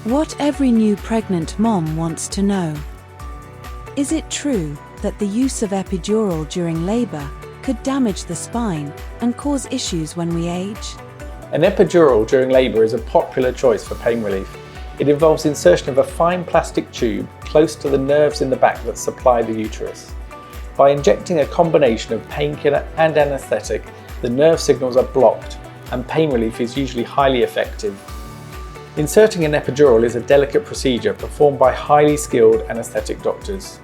What every new pregnant mom wants to know. Is it true that the use of epidural during labor could damage the spine and cause issues when we age? An epidural during labor is a popular choice for pain relief. It involves insertion of a fine plastic tube close to the nerves in the back that supply the uterus. By injecting a combination of painkiller and anaesthetic, the nerve signals are blocked and pain relief is usually highly effective. Inserting an epidural is a delicate procedure performed by highly skilled anaesthetic doctors.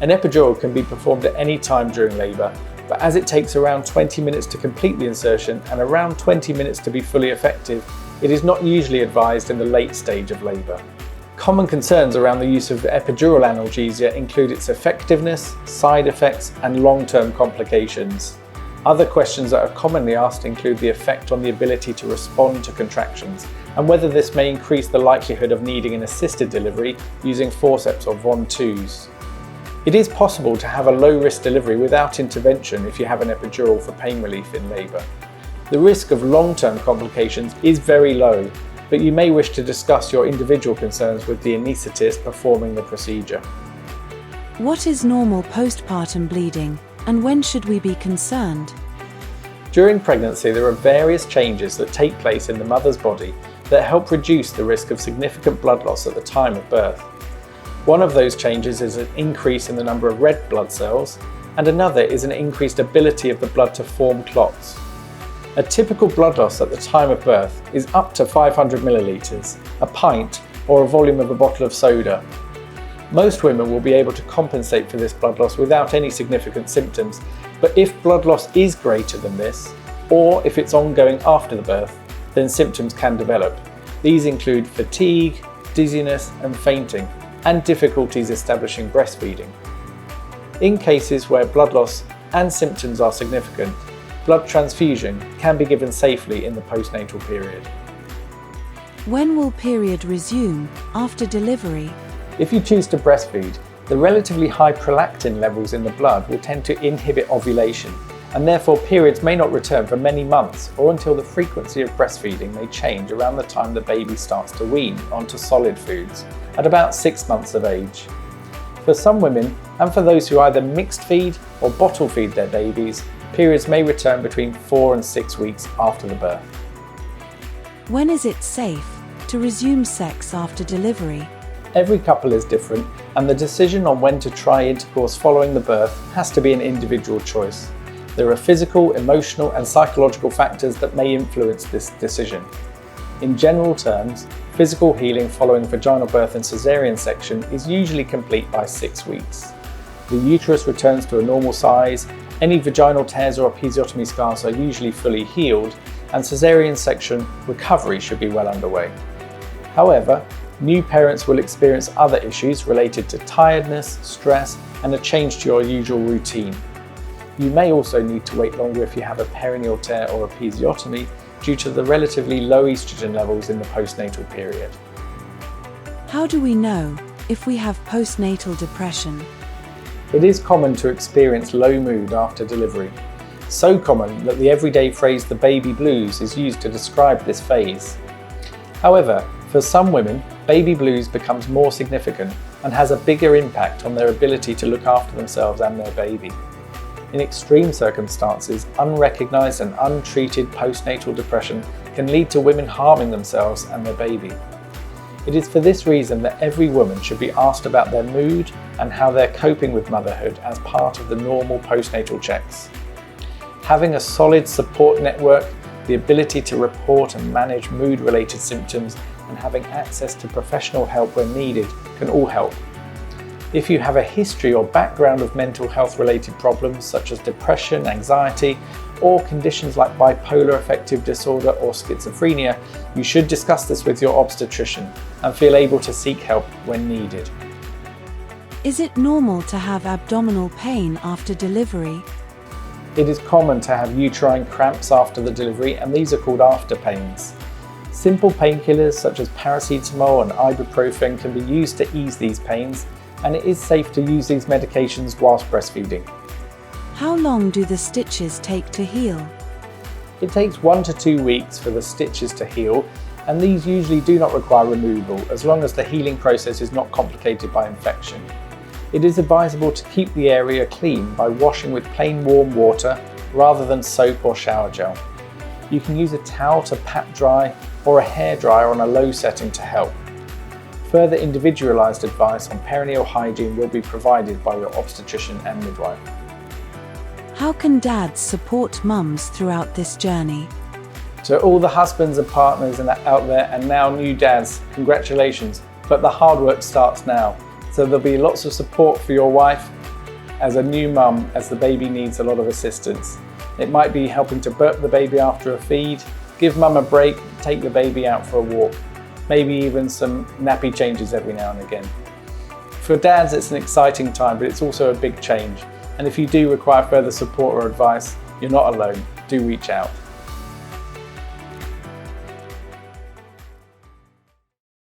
An epidural can be performed at any time during labour, but as it takes around 20 minutes to complete the insertion and around 20 minutes to be fully effective, it is not usually advised in the late stage of labour. Common concerns around the use of epidural analgesia include its effectiveness, side effects, and long-term complications. Other questions that are commonly asked include the effect on the ability to respond to contractions and whether this may increase the likelihood of needing an assisted delivery using forceps or Von 2s. It is possible to have a low-risk delivery without intervention if you have an epidural for pain relief in labour. The risk of long-term complications is very low, but you may wish to discuss your individual concerns with the anaesthetist performing the procedure. What is normal postpartum bleeding, and when should we be concerned? During pregnancy, there are various changes that take place in the mother's body that help reduce the risk of significant blood loss at the time of birth. One of those changes is an increase in the number of red blood cells, and another is an increased ability of the blood to form clots. A typical blood loss at the time of birth is up to 500 millilitres, a pint, or a volume of a bottle of soda. Most women will be able to compensate for this blood loss without any significant symptoms, but if blood loss is greater than this, or if it's ongoing after the birth, then symptoms can develop. These include fatigue, dizziness and fainting, and difficulties establishing breastfeeding. In cases where blood loss and symptoms are significant, blood transfusion can be given safely in the postnatal period. When will period resume after delivery? If you choose to breastfeed, the relatively high prolactin levels in the blood will tend to inhibit ovulation, and therefore periods may not return for many months or until the frequency of breastfeeding may change around the time the baby starts to wean onto solid foods, at about 6 months of age. For some women, and for those who either mixed feed or bottle feed their babies, periods may return between 4 and 6 weeks after the birth. When is it safe to resume sex after delivery? Every couple is different, and the decision on when to try intercourse following the birth has to be an individual choice. There are physical, emotional, and psychological factors that may influence this decision. In general terms, physical healing following vaginal birth and caesarean section is usually complete by 6 weeks. The uterus returns to a normal size, any vaginal tears or episiotomy scars are usually fully healed, and caesarean section recovery should be well underway. However, new parents will experience other issues related to tiredness, stress, and a change to your usual routine. You may also need to wait longer if you have a perineal tear or episiotomy due to the relatively low estrogen levels in the postnatal period. How do we know if we have postnatal depression? It is common to experience low mood after delivery. So common that the everyday phrase "the baby blues" is used to describe this phase. However, for some women, baby blues becomes more significant and has a bigger impact on their ability to look after themselves and their baby. In extreme circumstances, unrecognised and untreated postnatal depression can lead to women harming themselves and their baby. It is for this reason that every woman should be asked about their mood and how they're coping with motherhood as part of the normal postnatal checks. Having a solid support network, the ability to report and manage mood-related symptoms, and having access to professional help when needed can all help. If you have a history or background of mental health related problems such as depression, anxiety, or conditions like bipolar affective disorder or schizophrenia, you should discuss this with your obstetrician and feel able to seek help when needed. Is it normal to have abdominal pain after delivery? It is common to have uterine cramps after the delivery, and these are called after pains. Simple painkillers such as paracetamol and ibuprofen can be used to ease these pains, and it is safe to use these medications whilst breastfeeding. How long do the stitches take to heal? It takes 1 to 2 weeks for the stitches to heal, and these usually do not require removal as long as the healing process is not complicated by infection. It is advisable to keep the area clean by washing with plain warm water rather than soap or shower gel. You can use a towel to pat dry or a hairdryer on a low setting to help. Further individualised advice on perineal hygiene will be provided by your obstetrician and midwife. How can dads support mums throughout this journey? So all the husbands and partners out there and now new dads, congratulations, but the hard work starts now. So there'll be lots of support for your wife as a new mum as the baby needs a lot of assistance. It might be helping to burp the baby after a feed, give mum a break, take the baby out for a walk, maybe even some nappy changes every now and again. For dads, it's an exciting time, but it's also a big change. And if you do require further support or advice, you're not alone. Do reach out.